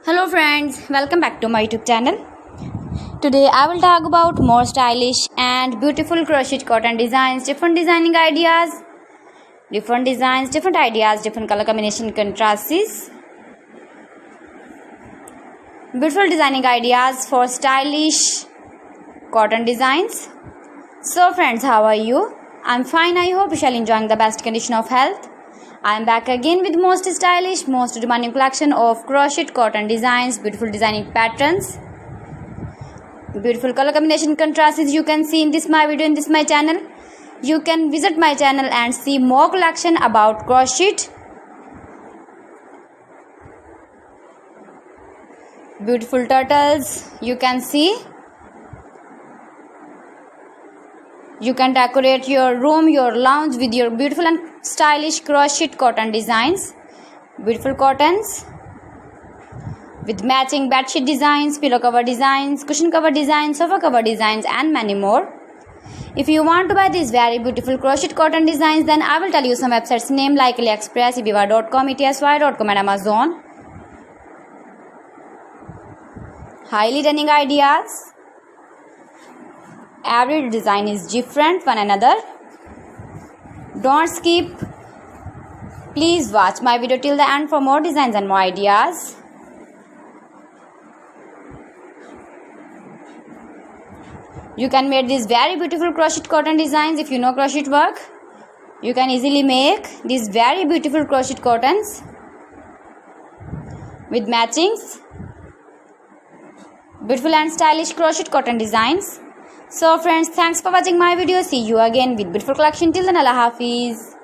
Hello friends, welcome back to my YouTube channel. Today I will talk about more stylish and beautiful crochet cotton designs, different designing ideas, different designs, different ideas, different color combination contrasts. Beautiful designing ideas for stylish cotton designs. So friends, how are you? I'm fine. I hope you shall enjoying the best condition of health. I am back again with most stylish, most demanding collection of crocheted cotton designs, beautiful designing patterns, beautiful color combination contrasts you can see in this my video, in this my channel. You can visit my channel and see more collection about crochet. Beautiful turtles you can see. You can decorate your room, your lounge with your beautiful and stylish crocheted cotton designs. Beautiful cottons with matching bedsheet designs, pillow cover designs, cushion cover designs, sofa cover designs and many more. If you want to buy these very beautiful crocheted cotton designs, then I will tell you some websites name like AliExpress, ebiva.com, etsy.com and Amazon. Highly running ideas. Every design is different one another. Don't skip. Please watch my video till the end for more designs and more ideas. You can make these very beautiful crochet cotton designs. If you know crochet work, you can easily make these very beautiful crochet cottons with matchings. Beautiful and stylish crochet cotton designs. So friends, thanks for watching my video. See you again with beautiful collection. Till then, Allah Hafiz.